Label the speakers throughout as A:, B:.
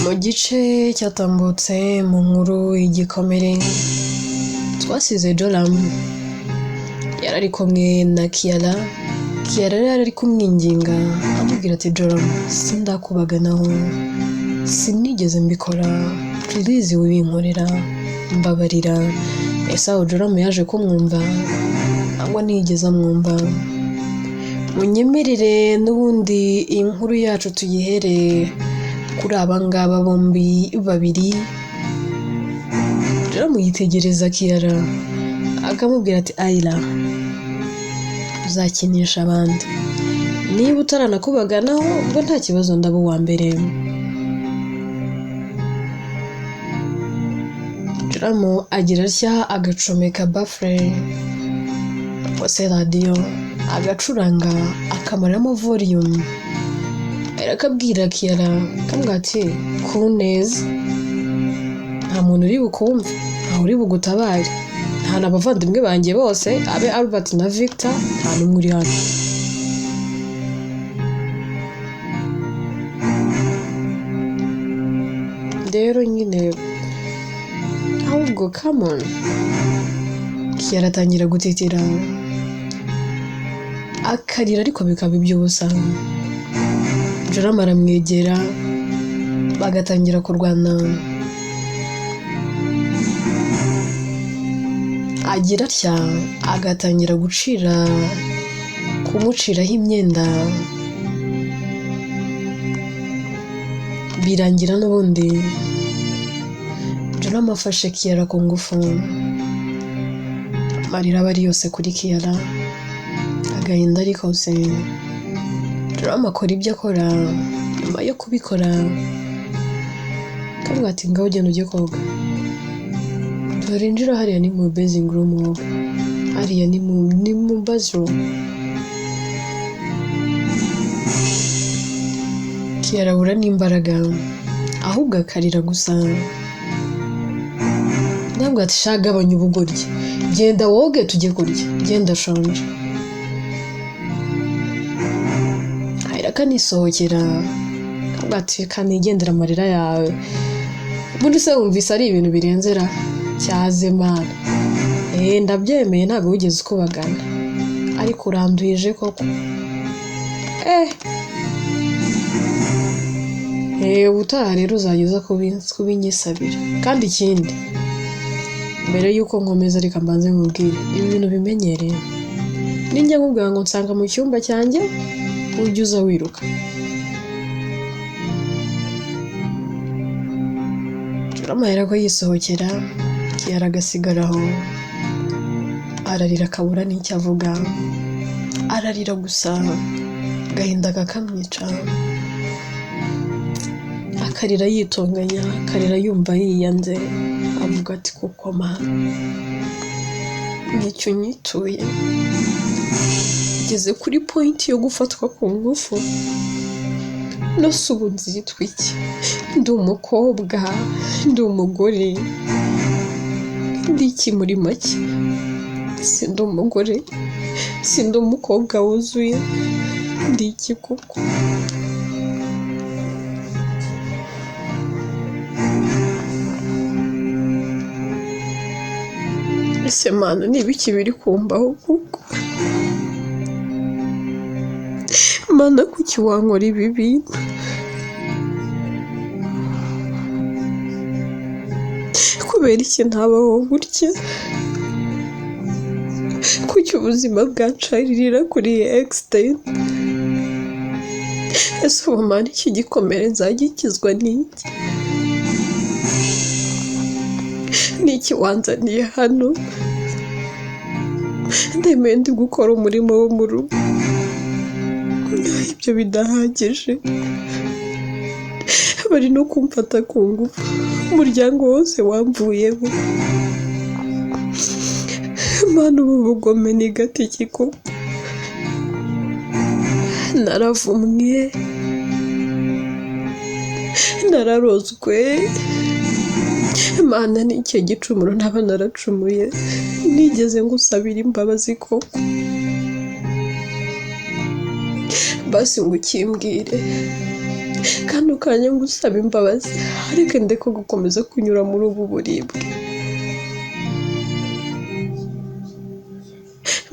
A: mu gice cyatambutse mu nkuru y'igikomere twasize Joram yarari kumwe na Kiara yari kumwinginga amubwira ati Joram sindakubaganaho sinigeze mbikora please wibinkorera mbabarira ese aho Joram yaje kumwumva angwa nigeze amwumva munyemerere n'ubundi inkuru yacu tuyihere kuri abangaba bombi babiri Joram yitegereza Kiara akamubwira ati Ayla uzakinisha abandi niba utaranakubaganaho ubwo nta kibazo ndabo wa mbere Joram agira atya agacomeka bafure wase radio agacuranga akamaramo volume arakabwira Kiara kambwira ati kuneza nta muntu uri bukumve nta uri bugutabare nta n'abavandimwe banjye bose abe Albert na Victor nta n'umwe uri hano rero nyine ahubwo come on Kiara atangira gutitira akarira ariko bikaba iby'ubusa Joram aramwegera bagatangira kurwana agira atya agatangira kumuciraho imyenda birangira n'ubundi Joram afashe Kiara ku ngufu amarira aba ari yose kuri Kiara agahinda ari kose Joram akora ibyo akora nyuma yo kubikora kavuga ati ngaho ugenda ujye koga turinjira hariya ni mu bathing room hariya ni mu bathroom Kiara abura n'imbaraga ahubwo akarira gusa ntabwo atishagabanya ubugoryi genda woge tujye kurya genda shonje kanisohokera kavuga ati kanigendera amarira yawe ubundi se wumvise ari ibintu birenzera cyaze mana ndabyemeye ntabwo wigeze ukubagana ariko uranduje koko ubutaha rero uzageza kubinyisabira kandi ikindi mbere yuko nkomeza reka mbanze nkubwire ibi bintu bimenyereye ninjya nkubwira ngo nsanga mu cyumba cyanjye ujye uza wiruka Joram ko yisohokera Kiara agasigaraho ararira akabura n'icyo avuga ararira gusa agahinda kakamwica akarira yitonganya akarira yumva yiyanze avuga ati kuko mana nicyo nyituye ngeze kuri point yo gufatwa ku ngufu no subu nzitwa iki ndi umukobwa ndi umugore ndi iki muri make sindi umugore sindi umukobwa wuzuye ndi iki kuko ese mana n'ibiki biri kumbaho kuko mana kuki wankora ibi bintu kubera iki ntabaho gutya kuki ubuzima bwancaririra kuri extent ese ubu mana iki gikomere nzagikizwa n'iki wanzaniye hano ndemeye ndi gukora umurimo wo mu rugo ibyo bidahagije bari no kumfata ku ngufu umuryango wose wamvuyeho mana ubu bugome ni gatiki ko naravumwe nararozwe mana ni icyo gicumuro ntaba naracumuye nigeze ngusabira imbabazi koko basi ngo ukimbwire kandi ukanya ngusaba imbabazi ariko ndeko gukomeza kunyura muri ubu buribwe.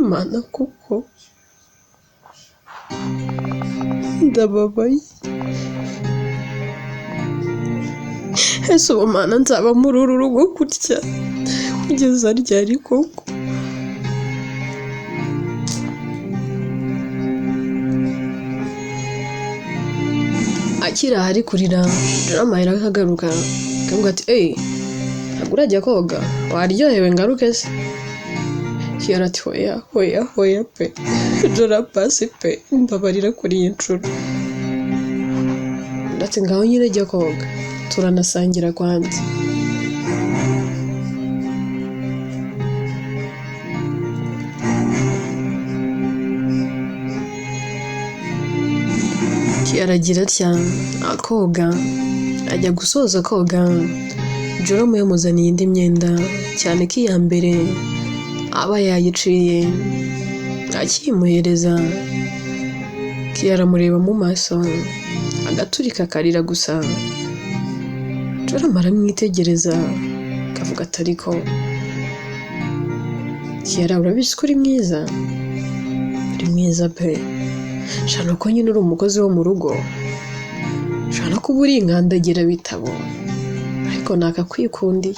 A: Mana kuko ndababaye. Ese ubu Mana nzaba muri uru rugo gutya kugeza ryari koko? Akira hari kurira drama irakagaruka kavuga ati ntabwo urajya koga waryohewe ngaruke se? Kiara ati hoya pe jora pasi pe mbabarira kuri iyi nshuro. Ndetse ngaho nyine jya koga turanasangira kwanza. Kiaragira atya akoga ajya gusoza koga. Joromo yamuzaniye indi myenda cyane ko iya mbere aba yayiciye. Akimuhereza Kiara mureba mu maso agaturika akarira gusa. Joromo aramwitegereza kavuga atariko Kiara urabizi ko uri mwiza? Uri mwiza pe. Shana ko nyine uri umukozi wo mu rugo. Shana ko uri inkandagira bitabo. Ariko nakakwikundiye.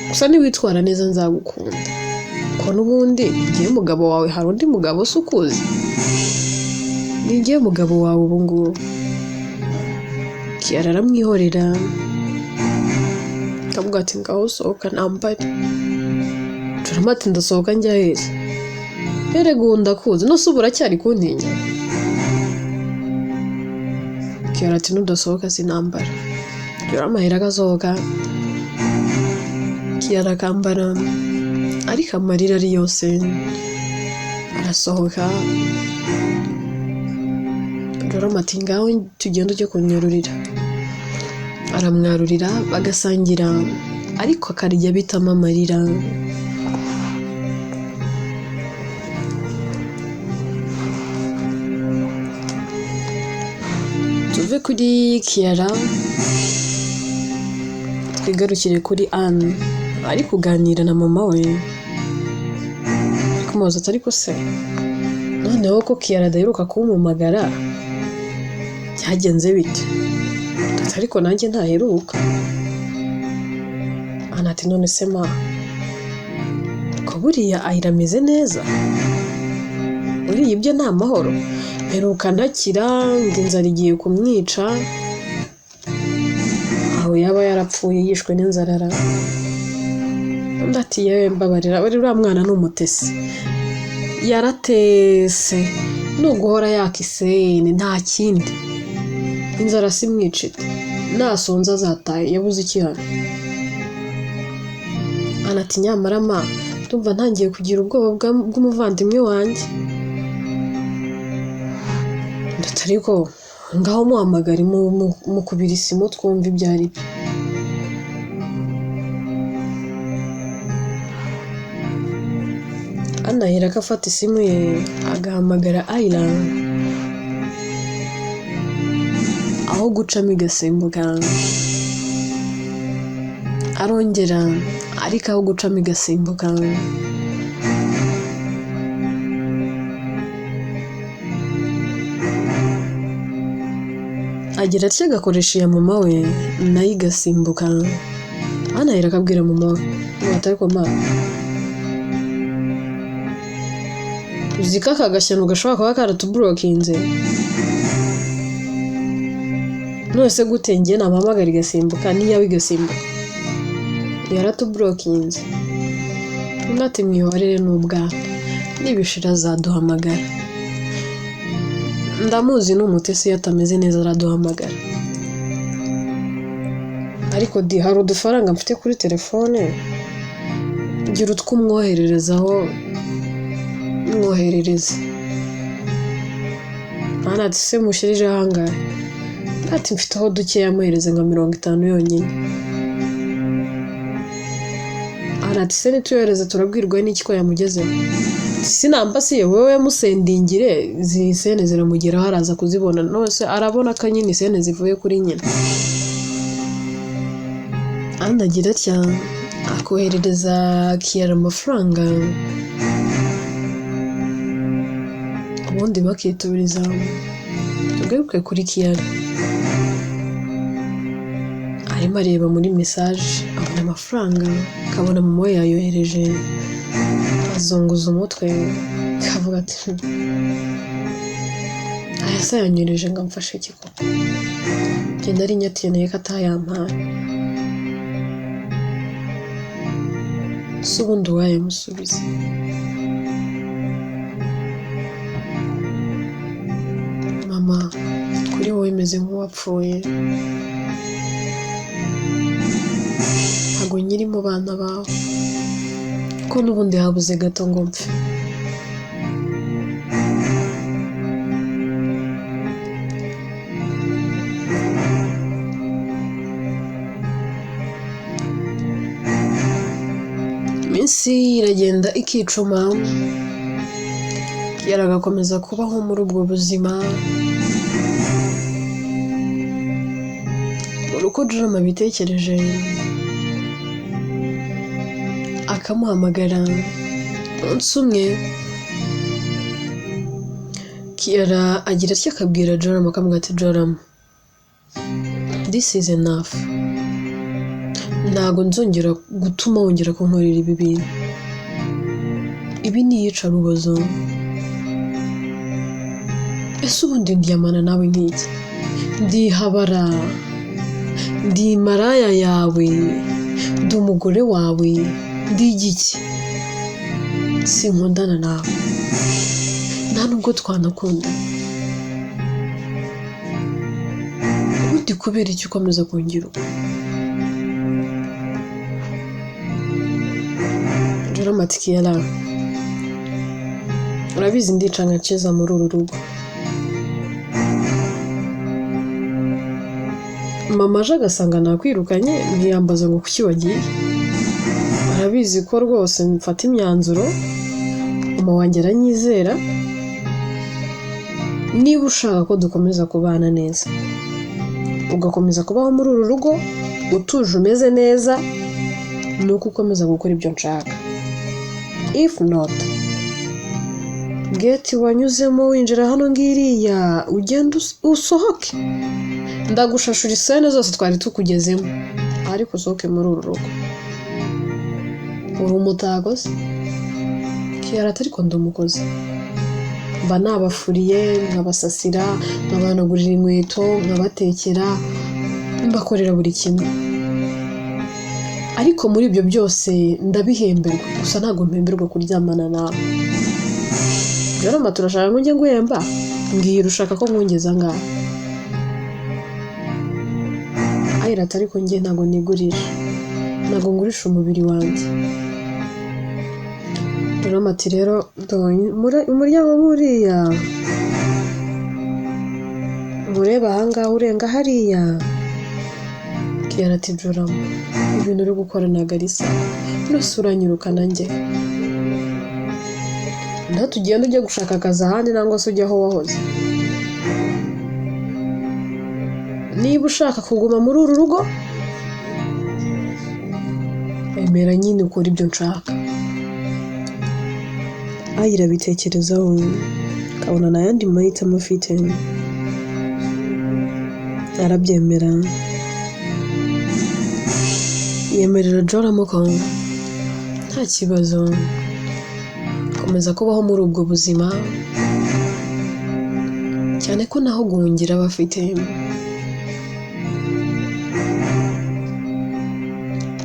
A: Gusa niwitwara neza nzagukunda. Ko nubundi ngiye umugabo wawe hari undi mugabo sukuzi. Ngiye umugabo wawe ubu ngubu. Kiara aramwihorera. Kavuga ati ngaho sohoka nambare. Joromo ati ndasohoka njya heza. Erega kuzi no subura cyari kuntinya. Kiara ati nudasohoka sinambara. Joromo ahera agasohoka. Kiara akambara ariko amarira ari yose. Arasohoka. Joromo ati ngaho tugenda ujye kunyururira. Aramwarurira bagasangira ariko akarya bitama amarira. Tuve kuri Kiara twigarukire kuri Anne ari kuganira na mama we. Kumubaza atari ko se noneho ko Kiara adaheruka kumumagara byagenze bite? Ariko nanjye ntaheruka. Anne ati none se ma ko buriya ayirameze neza? Uriya ibyo nta mahoro? Heruka ntakira ngo inzara igiye kumwica. Aho yaba yarapfuye yishwe n'inzarara. Ndati yewe mbabarira uriya mwana n'umutesi. Yaratese nuguhora yakisene nta kindi. Inzara simwicite. Nasonza azataye yabuze iki hano. Anati nyamara ma ndumva ntangiye kugira ubwoba bw'umuvandimwe wanjye. Ariko ngaho muhamagare mu kubira isimu twumva ibyo ari byo. Anahera akafata isimu ye agahamagara Ayla. Aho gucamo igasimbuka. Arongera ariko aho gucamo igasimbuka. Agira atya agakoresha iya mama we nayo igasimbuka. Anahera akabwira mama we ariko ma uziko aka gashyano gashobora kuba karatuburokinze. Nose gute njye namuhamagara igasimbuka n'iyawe igasimbuka? Yaratuburokinze. Ati mwihorere n'ubwana nibishira azaduhamagara. Ndamuzi n'umutesi yatameze neza araduhamagara. Ariko hari udufaranga mfite kuri telefone. Gira utwumwohererezaho mwoherereze. Ana ati se mushirije ahangahe? Ati mfiteho dukeya amuhereze nka 50 yonyine. Ana ati se nituyohereze turabwirwa n'iki ko yamugezeho? sinambasiye wewe musendingire zisene ziramugeraho araza kuzibona nose arabona kanyine sene zivuye kuri nyina andagira cyane akoherereza Kiara amafaranga ubundi bakituriza tugaruke kuri Kiara arimo areba muri message abona amafaranga akabona mama yayohereje azunguza umutwe kavuga ati ayasa yanyohereje ngo amfashe kiko genda ari nyatiyene ko atayampaye subundi waye musubize mama kuri wowe imeze nk'uwapfuye ntago nyiri mu bana bawe ko n'ubundi habuze gato ngo mpfe iminsi iragenda ikicuma Kiara agakomeza kubaho muri ubwo buzima uko Drama bitekereje akamuhamagara umunsi umwe Kiara agira ati akabwira Drama akamubwira ati Drama this is enough ntago nzongera gutuma wongera kunkorera ibi bintu ibi ni iyicarubozo ese ubundi ndiyamana nawe nk'iki ndihabara ndi maraya yawe ndi umugore wawe ndi igiki sinkundana nawe nta nubwo twanakunda ubundi kubera icyo ukomeza kungira uko Drama ati Kiara urabizi ndica nkaceza muri uru rugo mama aje agasanga nakwirukanye ntiyambaza ngo kuki wagiye arabizi ko rwose mfata imyanzuro mama wanjye aranyizera niba ushaka ko dukomeza kubana neza ugakomeza kubaho muri uru rugo utuje umeze neza nuko ukomeza gukora ibyo nshaka if not geti wanyuzemo winjira hano ngiriya ugenda usohoke ndagushashura isene zose twari tukugezemo ariko usohoke muri uru rugo uri umutago se Kiara atari ko ndumukoze mba nabafuriye nkabasasira nkabanagurira inkweto nkabatekera mbakorera buri kimwe ariko muri ibyo byose ndabihemberwa gusa ntago mpemberwa kuryamana nawe Drama turashaka ngo njye nguhemba mbwira ushaka ko nkongeza ngaha ayira atari ko njye ntago nigurisha ntago ngurisha umubiri wanjye Drama ati rero umuryango nkuriya ureba ahangaha urenga hariya Kiara ati Drama ibintu uri gukora ntago ari sawa nose uranyirukana njye nda tugenda ujya gushaka akazi ahandi nangwa se ujya aho wahoze niba ushaka kuguma muri uru rugo emera nyine ukora ibyo nshaka ayira bitekerezaho kabona n'ayandi mahitamo afite arabyemera yemerera Drama ko nta kibazo komeza kubaho muri ubwo buzima cyane ko naho guhungira bafite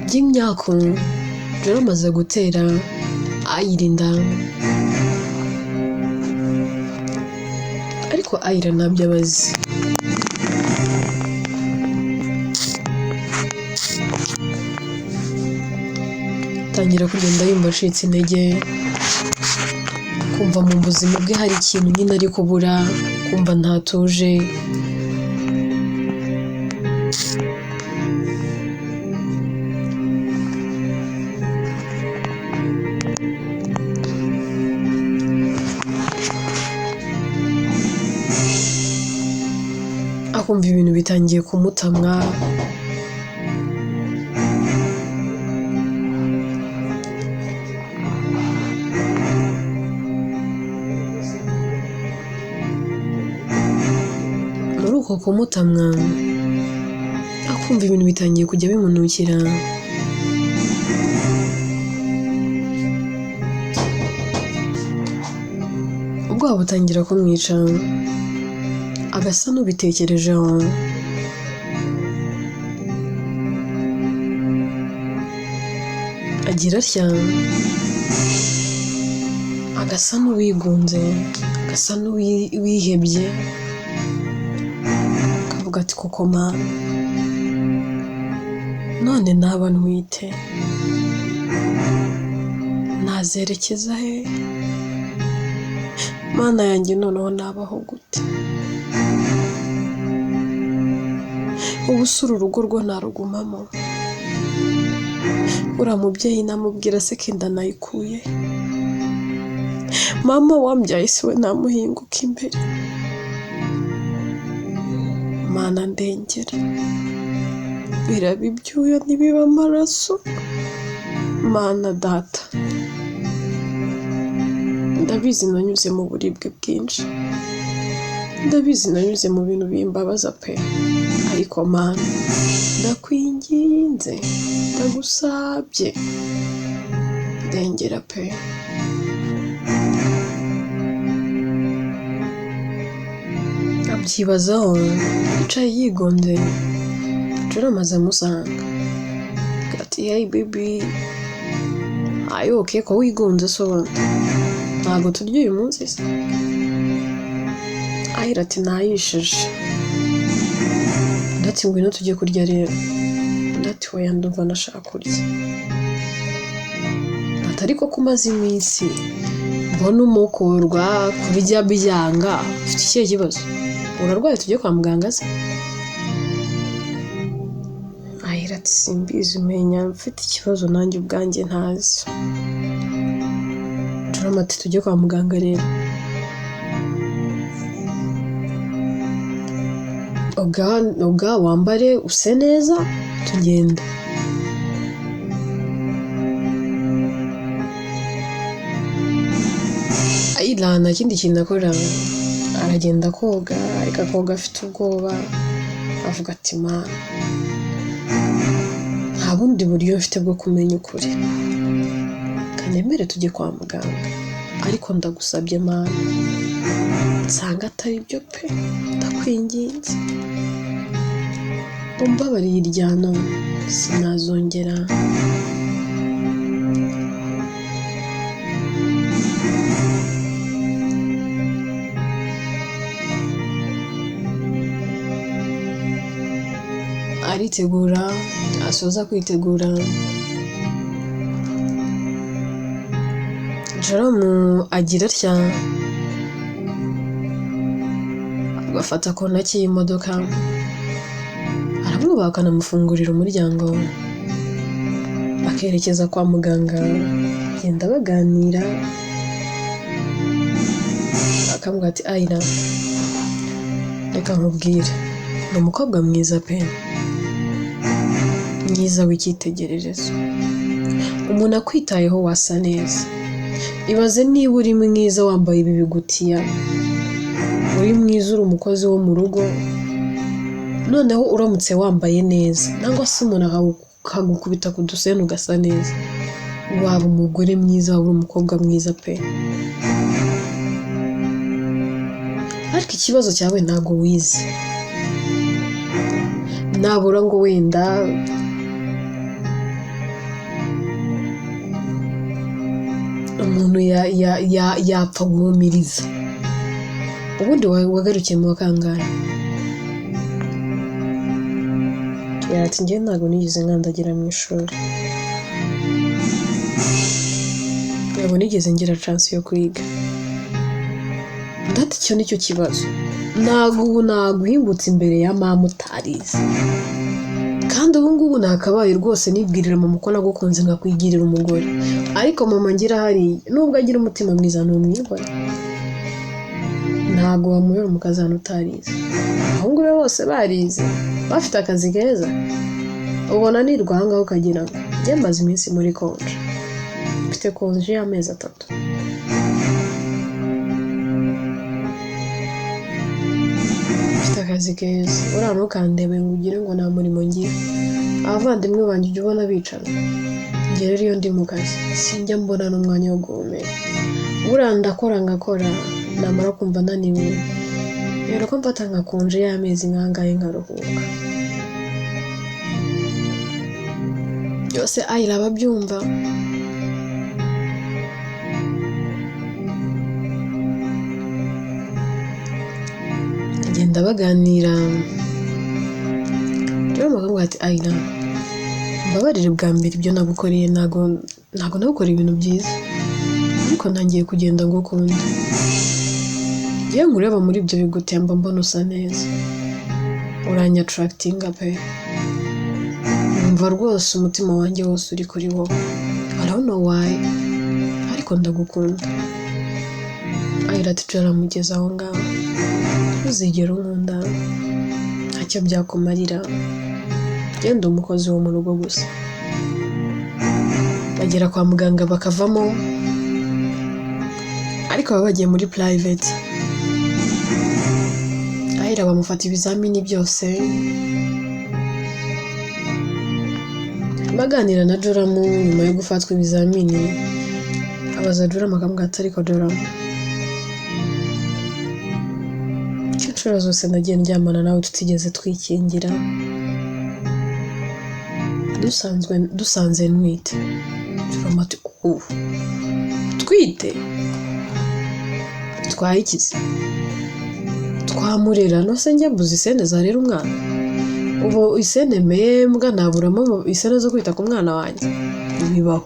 A: by'imyaka Drama amaze gutera ayirinda ariko ayira ntabyo abazi tangira kugenda yumva ashitse intege kumva mu buzima bwe hari ikintu nyine ari kubura kumva ntatuje akumva ibintu bitangiye kumutamwa. Muri uko kumutamwa akumva ibintu bitangiye kujya bimunukira. Ubwoba butangira kumwica, agasa n'ubitekerejeho. Agira atya, agasa n'uwigunze, agasa n'uwihebye, akavuga ati koko Mana, none naba ntwite nazerekeza he? Mana yanjye noneho nabaho gute? Ubu se uru rugo rwo narugumamo? Uriya mubyeyi namubwira se ko inda nayikuye? Mama wambyaye si we namuhinguka imbere? Mana ndengera, biraba ibyuya ntibiba amaraso. Mana data, ndabizi nanyuze mu buribwe bwinshi, ndabizi nanyuze mu bintu bimbabaza pe, ariko Mana ndakwinginze, ndagusabye ndengera pe. Abyibazaho, yicaye yigonze, Joro amaze amusanga ati hey baby, are you okay? Ko wigunze so ntabwo turya uyu munsi se? Ahira ati nayisheje. Ndati ngwino tujye kurya rero. Ndati oya ndumva nashaka kurya. Ariko kumaze iminsi mbona umukorwa kurya byanga, ufite ikihe kibazo? Urarwaye tujye kwa muganga se? Ahira ati simbizi, umenya mfite ikibazo nanjye ubwanjye ntazi. Joro ati tujye kwa muganga rero. Oga wambare use neza tugenda. Ayila nta kindi kintu akora, aragenda koga, ariko koga afite ubwoba, avuga ati Mana, nta bundi buryo mfite bwo kumenya ukuri, kanemere tujye kwa muganga, ariko ndagusabye Mana, nsanga atari byo pe, ndakwinginze, umbabariye irya none sinazongera. Aritegura, asoza kwitegura, Joro agira atya, agafata kontaki y'imodoka, aravuga bakanamufungurira umuryango, bakerekeza kwa muganga, bagenda baganira, akamubwira ati Ayira, reka nkubwire, ni umukobwa mwiza pe, mwiza w'icyitegererezo, umuntu akwitayeho wasa neza. Ibaze niba uri mwiza wambaye ibi bigutiya, uri mwiza uri umukozi wo mu rugo, noneho uramutse wambaye neza, nangwa se umuntu akagukubita ku duseni ugasa neza, waba umugore mwiza, waba uri umukobwa mwiza pe. Ariko ikibazo cyawe ntabwo wize, nabura ngo wenda umuntu yapfa guhumiriza. Ubundi wagarukiye mu wakangahe? Ati njye ntabwo nigeze nkandagira mu ishuri, ntabwo nigeze ngira chance yo kwiga. Ndati icyo nicyo kibazo, ntabwo naguhingutse imbere ya mama utarize, kandi ubu ngubu nakabaye rwose nibwirira mama ko nagukunze nkakwigirira umugore, ariko mama ngira hari nubwo agira umutima mwiza n'umwibona, ntago wamuyora umukazana utarize. Ahubwo be bose barize bafite akazi keza, ubona nirwangaho ukagira ngo njye mbaze iminsi muri konje, mfite konje y'amezi 3. Mfite akazi keza, uriya ntukandebe ngo ugire ngo nta murimo ngira. Abavandimwe banjye ujya ubona bicara, njye rero iyo ndi mu kazi sinjya mbona n'umwanya wo guhumeka. Buriya ndakora ngakora, namara kumva naniwe rero ko mfata nka konje y'amezi nkangahe nkaruhuka. Byose Ayira ababyumva. Agenda baganira, rero mugabo ati Ayira, mbabarire bwa mbere ibyo nagukoreye ntago nagukoreye ibintu byiza, ariko ntangiye kugenda ngukunda. Ngiye nkureba muri ibyo bigutemba mbona usa neza, uranya attractinga pe, umva rwose umutima wanjye wose uri kuri wowe. I don't know why, ariko ndagukunda. Ayira ati turamugeza aho ngaho, uzigera unkunda ntacyo byakumarira, genda umukozi wo mu rugo gusa. Bagera kwa muganga bakavamo, ariko baba bagiye muri private. Ayira bamufata ibizamini byose, baganira na Joramu. Nyuma yo gufatwa ibizamini abaza Joramu akamubwira ati ariko Joramu, inshuro zose nagiye ndyamana nawe tutigeze twikingira, dusanze ntwite. Joramu ati twite twayikize, twamurera nose njye mbuze isene zarera umwana, ubu isene mbwa naburamo isene zo kwita ku mwana wanjye bibaho.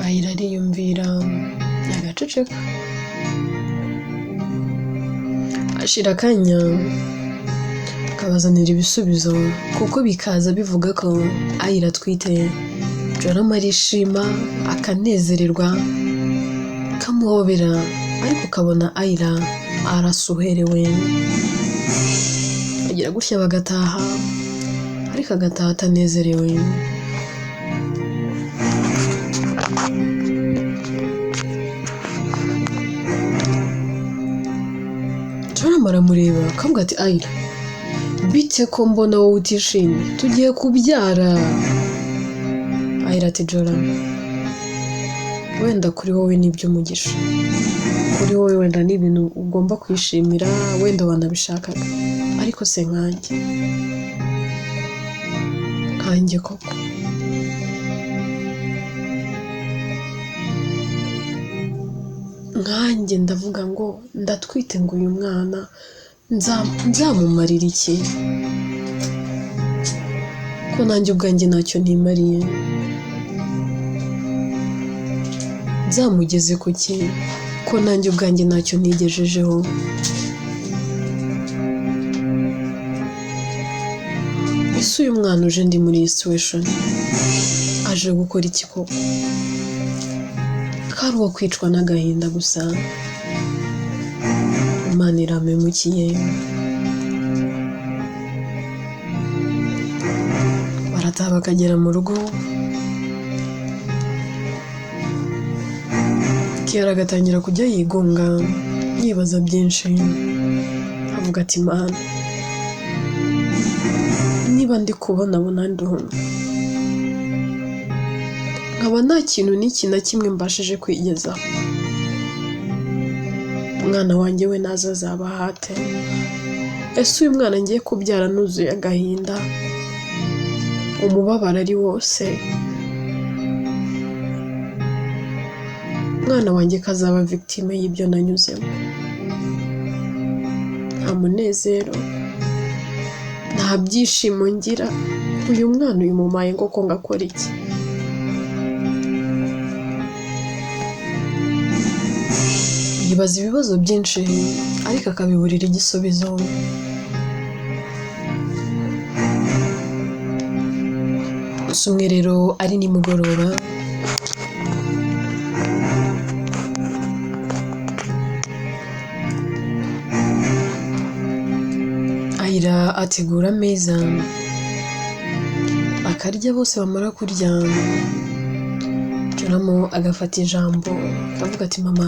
A: Ayira ariyumvira agaceceka, ashira akanya akabazanira ibisubizo, kuko bikaza bivuga ko Ayira atwite. Joramu arishima akanezererwa, kamuhobera, ariko ukabona Ayira arasuherewe. Agira gutya bagataha, ariko agataha atanezerewe. Joramu aramureba akavuga ati Ayira, bite ko mbona wowe utishimye, tugiye kubyara? Ayira ati Joramu, wenda kuri wowe nibyo umugisha, kuri wowe wenda ni ibintu ugomba kwishimira, wenda wanabishakaga, ariko se nkanjye koko nkanjye ndavuga ngo ndatwite ngo uyu mwana nzamumarira iki, ko nanjye ubwanjye ntacyo nimariye, nzamugeze ku ki, ko nanjye ubwanjye ntacyo nigejejeho. Ese uyu mwana uje ndi muri iyi situation aje gukora iki koko? Kari uwo kwicwa n'agahinda gusa, Imana iramemukiye. Barataha bakagera mu rugo, Kiara agatangira kujya yigunga, yibaza byinshi, avuga ati Mana, niba ndi kubona nduhumye, nkaba nta kintu n'iki na kimwe mbashije kwigezaho, umwana wanjye we naza azaba hate? Ese uyu mwana ngiye kubyara nuzuye agahinda, umubabaro ari wose, umwana wanjye kazaba victime y'ibyo nanyuzemo, nta munezero, nta byishimo ngira. Uyu mwana uyu mumaye ngo ngakora iki? yibaza ibibazo byinshi ariko akabiburira igisubizo. Gusa umwe rero ari nimugoroba Ayira ategura ameza akarya, bose bamara kurya Joram agafata ijambo akavuga ati mama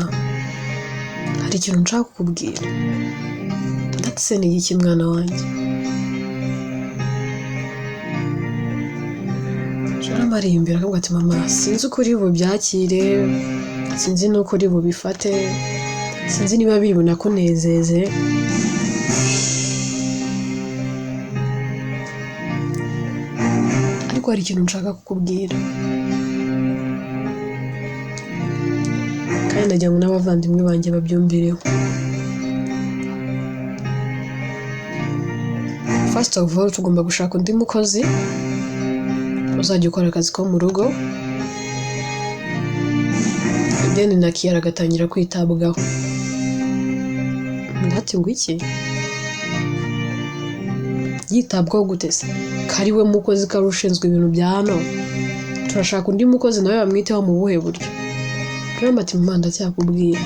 A: hari ikintu nshaka kukubwira. Ndetse ni iki mwana wanjye? Joram ari imbere akavuga ati mama sinzi uko uri bubyakire, sinzi n'uko uri bubifate, sinzi niba biri bunakunezeze, ariko hari ikintu nshaka kukubwira kandi ndagira ngo n'abavandimwe banjye babyumvireho. First of all tugomba gushaka undi mukozi uzajya ukora akazi ko mu rugo, then na Kiara agatangira kwitabwaho. Ndati ngo iki? Yitabwaho gute se? Kari we mukozi kari ushinzwe ibintu bya hano, turashaka undi mukozi nawe bamwiteho mu buhe buryo? Joram ati mama ndacyakubwira.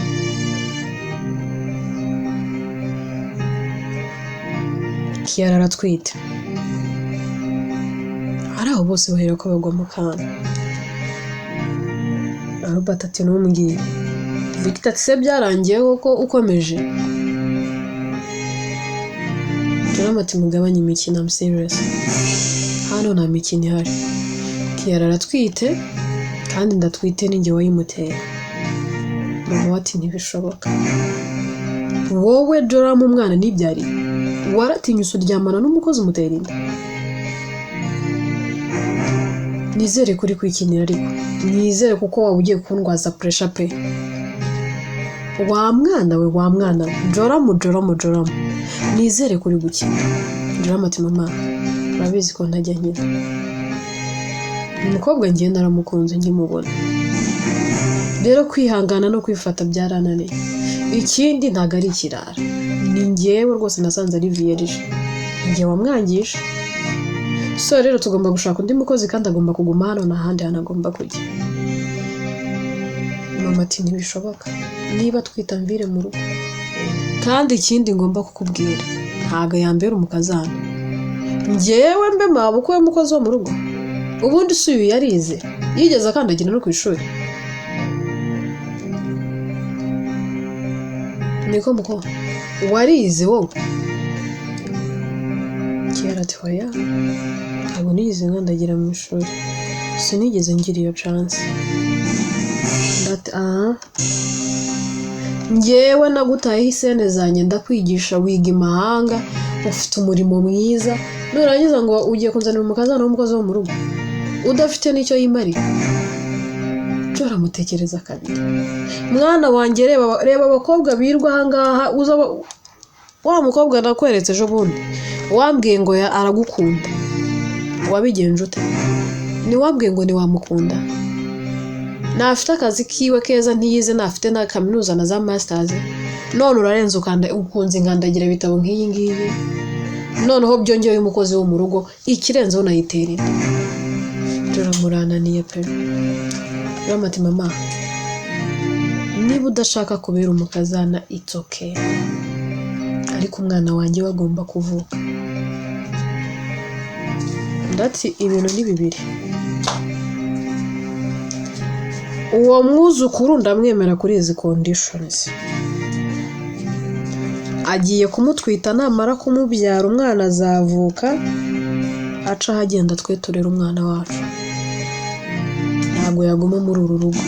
A: Kiara aratwite. Hari aho bose bahera ko bagwa mu kantu. Robert ati ntumbwire. Victor ati se byarangiye ko ukomeje? Joram ati mugabanye imikino, I'm serious. Hano nta mikino ihari. Kiara aratwite kandi ndatwite ninjye wayimuteye. Mama ati ntibishoboka. Wowe Joram umwana nibyari waratinyuse uryamana n'umukozi umutera inda? Nizere kuri kwikinira ariko nizere kuko waba ugiye kundwaza pressure pe. Wa mwana we Joram nizere kuri gukina. Joram ati mama urabizi ko ntajya nkina. Umukobwa ngiye naramukunze nkimubona, rero kwihangana no kwifata byarananiye. Ikindi ntago ari ikirara, ni njyewe rwose nasanze ari vierge, njye wamwangisha. So rero tugomba gushaka undi mukozi kandi agomba kuguma hano n'ahandi hanagomba kujya. Mama ati ntibishoboka, niba twitamvire mu rugo. Kandi ikindi ngomba kukubwira, ntago yambera umukazana. Njyewe mbe mabukwe w'umukozi wo mu rugo. Ubundi suyu yarize, yigeze akandagira no ku ishuri. Niko muko warize wowe? Kiara ati hoya ntabwo nigeze nkandagira mu ishuri, sinigeze ngira iyo chance. Ndati njyewe nagutayeho isene zanjye ndakwigisha wiga imahanga, ufite umurimo mwiza, nurangiza ngo ugiye kunzanira umukazana w'umukozi wo mu rugo udafite n'icyo yimarira? Joram mutekereza kabiri. Mwana wanjye reba abakobwa birwa ahangaha, uza wa mukobwa nakweretse ejo bundi wambwiye ngo aragukunda, wabigenje ute? Ni wambwiye ngo ni wamukunda? Nafite akazi kiwe keza ntiyize, nafite na kaminuza na za masters, none urarenze ukunze ngandagira ibitabo nk'iyi ngiyi, noneho byongeyeho umukozi wo mu rugo, ikirenzeho nayitera inda. Joram murananiye pe. Joram ati mama niba udashaka kubera umukazana it's okay, ariko umwana wanjye wagomba kuvuka. Ndati ibintu ni bibiri. Uwo mwuzukuru ndamwemera kuri izi conditions. Agiye kumutwita, namara kumubyara umwana azavuka, aca hagenda tweturera umwana wacu. Ntabwo yaguma muri uru rugo.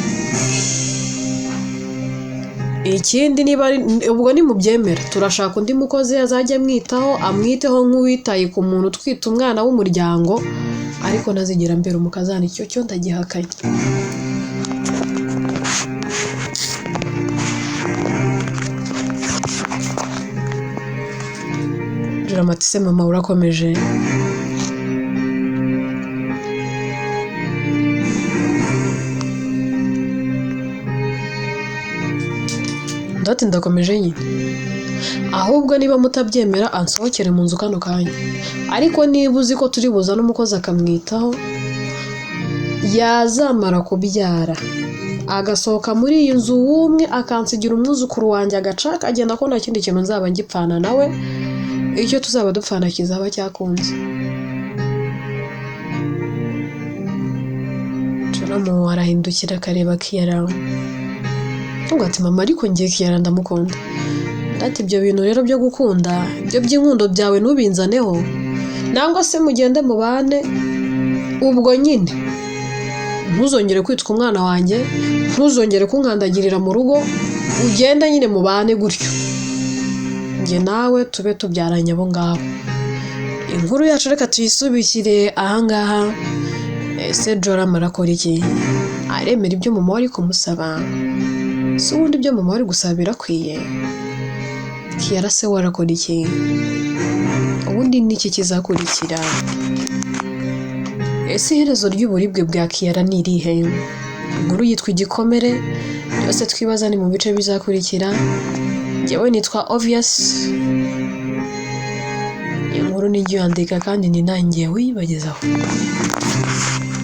A: Ikindi niba ubwo ni mubyemera, turashaka undi mukozi azajya amwitaho, amwiteho nk'uwitaye ku muntu utwita umwana w'umuryango, ariko ntazigera mbera umukazana. Icyo cyo ndagihakanye. Joram ati se mama urakomeje? ndati ndakomeje nyine ahubwo niba mutabyemera ansohokere mu nzu kano kanya ariko niba uzi ko turi buzana umukozi akamwitaho yazamara kubyara agasohoka muri iyi nzu wumwe akansigira umwuzukuru wanjye agacaka agenda ko nta kindi kintu nzaba ngipfana nawe icyo tuzaba dupfana kizaba cyakunze Jonamu arahindukira akareba Kiara ngo ati mama ariko ngiye Kiara ndamukunda ati ibyo bintu rero byo gukunda ibyo by'inkundo byawe nubinzaneho nangwa se mugende mubane ubwo nyine ntuzongere kwitwa umwana wanjye ntuzongere kunkandagirira mu rugo ugenda nyine mubane gutyo njye nawe tube tubyaranye abo ngabo inkuru yacu reka tuyisubikire ahangaha ese Joram arakora iki aremera ibyo mama wari kumusaba si ubundi ibyo mama wari gusaba birakwiye Kiara se warakora iki ubundi niki kizakurikira ese iherezo ry'uburibwe bwa Kiara ni irihe inkuru yitwa Igikomere byose twibaza ni mu bice bizakurikira njyewe nitwa Obvious inkuru nijyo yandika kandi ni nanjye wibagezaho